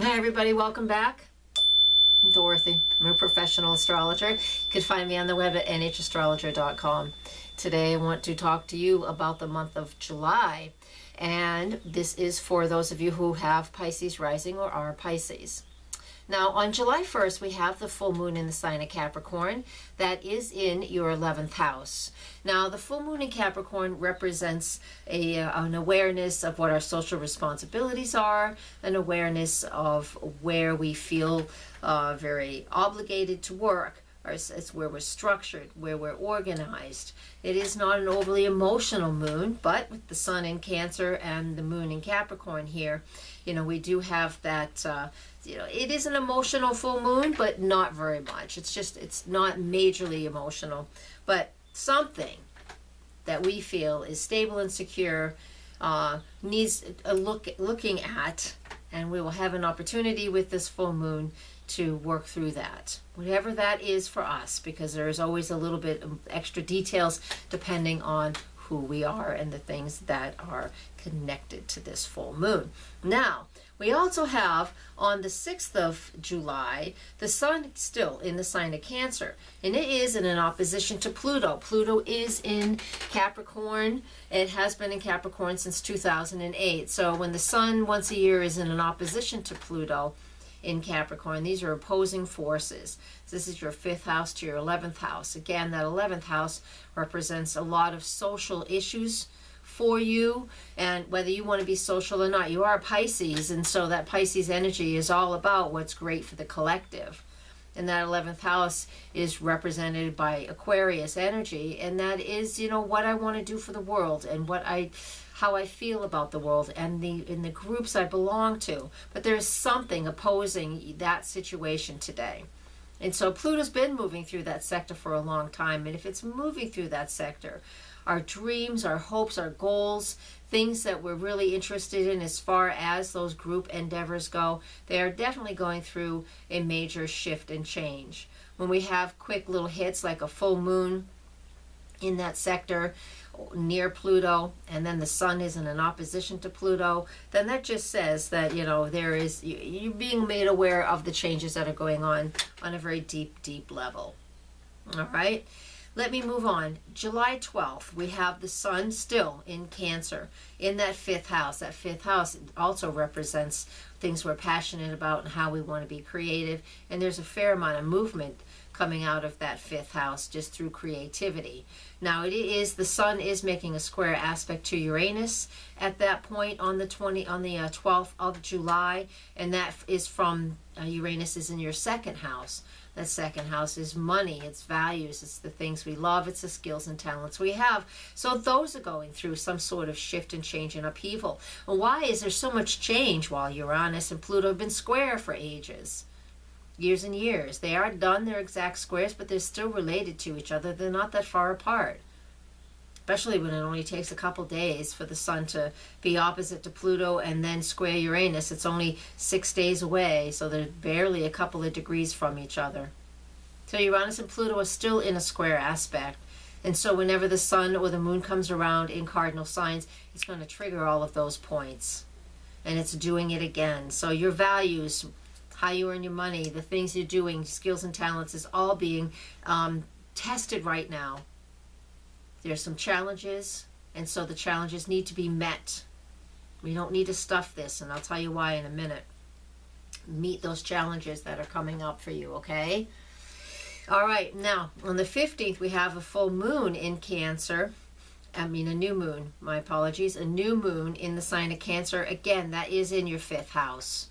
Hi everybody, welcome back. I'm Dorothy. I'm a professional astrologer. You can find me on the web at nhastrologer.com. Today I want to talk to you about the month of July, and this is for those of you who have Pisces rising or are Pisces. Now on July 1st we have the full moon in the sign of Capricorn. That is in your 11th house. Now the full moon in Capricorn represents an awareness of what our social responsibilities are, an awareness of where we feel very obligated to work. It's where we're structured, where we're organized. It is not an overly emotional moon, but with the sun in Cancer and the moon in Capricorn here, we do have that, it is an emotional full moon, but not very much. It's not majorly emotional, but something that we feel is stable and secure needs a looking at, and we will have an opportunity with this full moon to work through that, whatever that is for us, because there is always a little bit of extra details depending on who we are and the things that are connected to this full moon. Now, we also have on the 6th of July, the sun still in the sign of Cancer, and it is in an opposition to Pluto. Pluto is in Capricorn. It has been in Capricorn since 2008. So when the sun once a year is in an opposition to Pluto in Capricorn, these are opposing forces. This is your 5th house to your 11th house. Again, that 11th house represents a lot of social issues for you, and whether you want to be social or not, you are Pisces, and so that Pisces energy is all about what's great for the collective. And that 11th house is represented by Aquarius energy, and that is, what I want to do for the world and how I feel about the world and in the groups I belong to. But there's something opposing that situation today. And so Pluto's been moving through that sector for a long time, and if it's moving through that sector, our dreams, our hopes, our goals, things that we're really interested in as far as those group endeavors go, they are definitely going through a major shift and change. When we have quick little hits like a full moon in that sector near Pluto, and then the sun is in an opposition to Pluto, then that just says that you're being made aware of the changes that are going on a very deep level. All right, let me move on. July 12th, we have the sun still in Cancer in that 5th house. That 5th house also represents things we're passionate about and how we want to be creative, and there's a fair amount of movement coming out of that 5th house just through creativity. Now the sun is making a square aspect to Uranus at that point on the 12th of July, and that is from Uranus is in your 2nd house. That 2nd house is money, it's values, it's the things we love, it's the skills and talents we have. So those are going through some sort of shift and change and upheaval. And why is there so much change while Uranus and Pluto have been square for ages? Years and years. They are done, they're exact squares, but they're still related to each other. They're not that far apart. Especially when it only takes a couple days for the sun to be opposite to Pluto and then square Uranus. It's only 6 days away, so they're barely a couple of degrees from each other. So Uranus and Pluto are still in a square aspect. And so whenever the sun or the moon comes around in cardinal signs, it's going to trigger all of those points. And it's doing it again. So your values, how you earn your money, the things you're doing, skills and talents is all being tested right now. There's some challenges, and so the challenges need to be met. We don't need to stuff this, and I'll tell you why in a minute. Meet those challenges that are coming up for you, okay? All right, now on the 15th, we have a full moon in Cancer. A new moon, my apologies. A new moon in the sign of Cancer. Again, that is in your 5th house.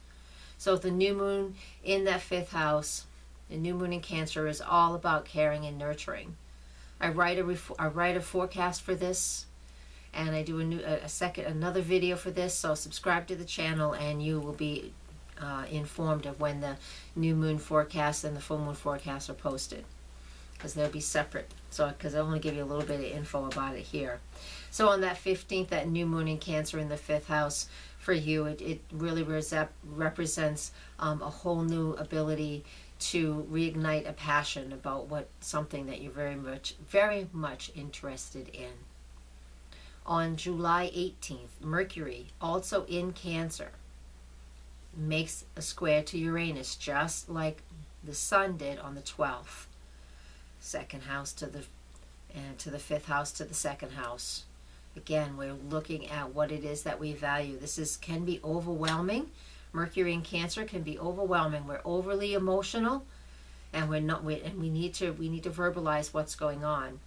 So the new moon in that 5th house, the new moon in Cancer is all about caring and nurturing. I write a forecast for this, and I do another video for this. So subscribe to the channel, and you will be informed of when the new moon forecast and the full moon forecast are posted, because they'll be separate. So because I only give you a little bit of info about it here. So on that 15th, that new moon in Cancer in the 5th house for you, it really represents a whole new ability to reignite a passion about something that you're very much interested in. On July 18th, Mercury, also in Cancer. makes a square to Uranus, just like the Sun did on the 12th. Second house to the fifth house to the second house. Again, we're looking at what it is that we value. Can be overwhelming. Mercury in Cancer can be overwhelming. We're overly emotional, and we need to verbalize what's going on.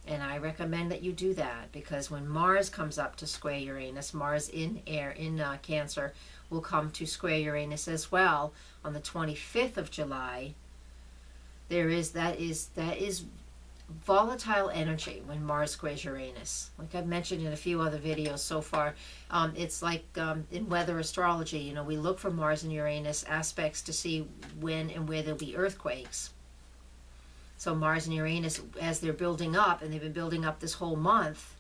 And I recommend that you do that, because when Mars comes up to square Uranus, Mars in Cancer will come to square Uranus as well on the 25th of July. That is volatile energy when Mars squares Uranus. Like I've mentioned in a few other videos so far, it's like in weather astrology, we look for Mars and Uranus aspects to see when and where there'll be earthquakes. So Mars and Uranus, as they're building up, and they've been building up this whole month,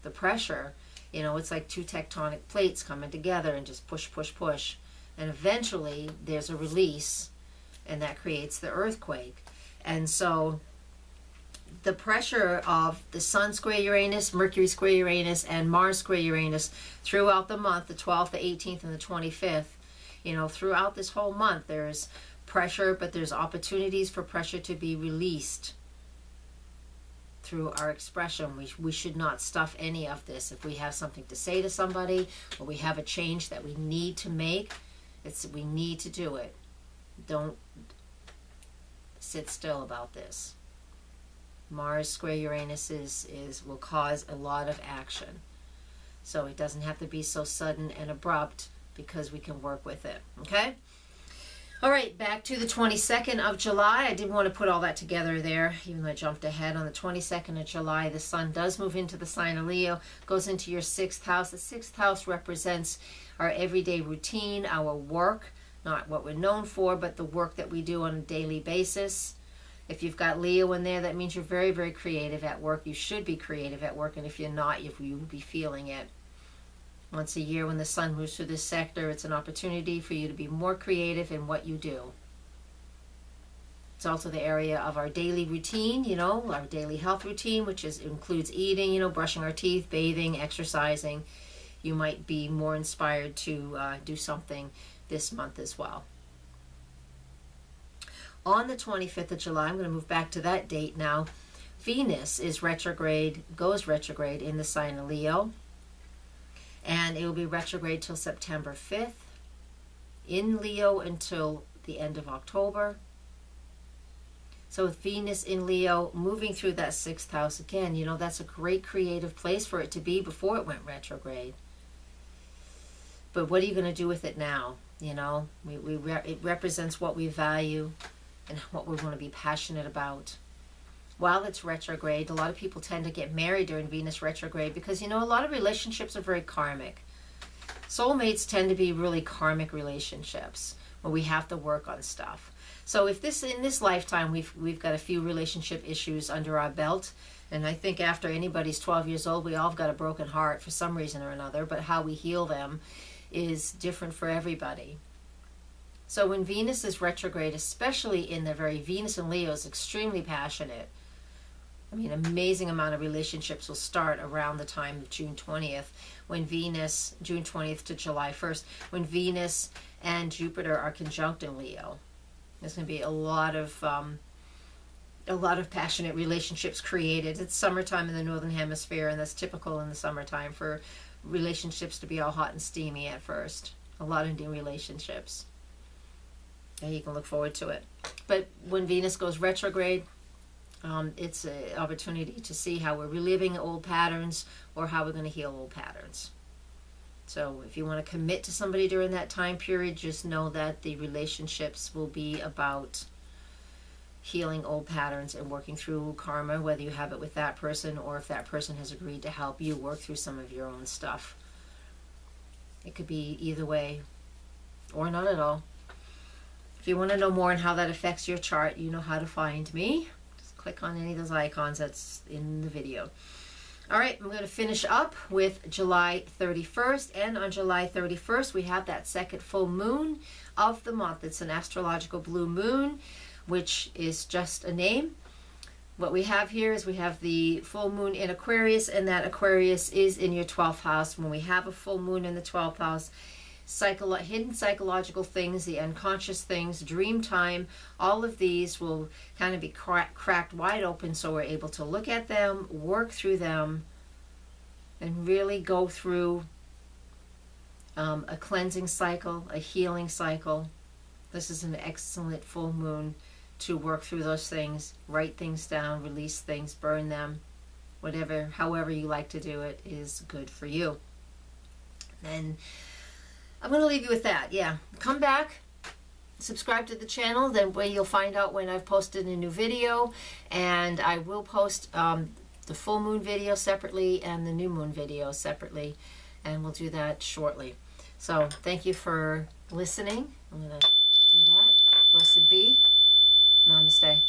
the pressure, it's like two tectonic plates coming together and just push, push, push. And eventually there's a release, and that creates the earthquake. And so the pressure of the Sun square Uranus, Mercury square Uranus, and Mars square Uranus throughout the month, the 12th, the 18th, and the 25th, throughout this whole month, there's pressure, but there's opportunities for pressure to be released through our expression. We should not stuff any of this. If we have something to say to somebody, or we have a change that we need to make, we need to do it. Don't sit still about this. Mars square Uranus will cause a lot of action. So it doesn't have to be so sudden and abrupt, because we can work with it. Okay? All right, back to the 22nd of July. I didn't want to put all that together there, even though I jumped ahead. On the 22nd of July, the Sun does move into the sign of Leo, goes into your 6th house. The 6th house represents our everyday routine, our work, not what we're known for, but the work that we do on a daily basis. If you've got Leo in there, that means you're very, very creative at work. You should be creative at work, and if you're not, you will be feeling it. Once a year, when the Sun moves through this sector, it's an opportunity for you to be more creative in what you do. It's also the area of our daily routine, our daily health routine, which includes eating, brushing our teeth, bathing, exercising. You might be more inspired to do something this month as well. On the 25th of July, I'm going to move back to that date now. Venus is goes retrograde in the sign of Leo. And it will be retrograde till September 5th, in Leo until the end of October. So with Venus in Leo, moving through that 6th house again, that's a great creative place for it to be before it went retrograde. But what are you going to do with it now? It represents what we value and what we want to be passionate about. While it's retrograde, a lot of people tend to get married during Venus retrograde because, a lot of relationships are very karmic. Soulmates tend to be really karmic relationships where we have to work on stuff. So if in this lifetime we've got a few relationship issues under our belt, and I think after anybody's 12 years old, we all have got a broken heart for some reason or another, but how we heal them is different for everybody. So when Venus is retrograde, especially in the Venus and Leo is extremely passionate. Amazing amount of relationships will start around the time of June 20th, June 20th to July 1st, when Venus and Jupiter are conjunct in Leo. There's going to be a lot of passionate relationships created. It's summertime in the Northern Hemisphere, and that's typical in the summertime for relationships to be all hot and steamy at first. A lot of new relationships. And you can look forward to it. But when Venus goes retrograde, it's an opportunity to see how we're reliving old patterns or how we're going to heal old patterns. So if you want to commit to somebody during that time period, just know that the relationships will be about healing old patterns and working through karma, whether you have it with that person or if that person has agreed to help you work through some of your own stuff. It could be either way or not at all. If you want to know more on how that affects your chart, you know how to find me. Click on any of those icons that's in the video. All right, I'm going to finish up with July 31st. And on July 31st, we have that second full moon of the month. It's an astrological blue moon, which is just a name. What we have here is we have the full moon in Aquarius, and that Aquarius is in your 12th house. When we have a full moon in the 12th house, hidden psychological things, the unconscious things, dream time. All of these will kind of be cracked wide open, so we're able to look at them, work through them, and really go through a cleansing cycle, a healing cycle. This is an excellent full moon to work through those things, write things down, release things, burn them, whatever, however you like to do it is good for you. And I'm going to leave you with that. Yeah, come back, subscribe to the channel, then way you'll find out when I've posted a new video, and I will post the full moon video separately and the new moon video separately, and we'll do that shortly. So thank you for listening. I'm going to do that. Blessed be. Namaste.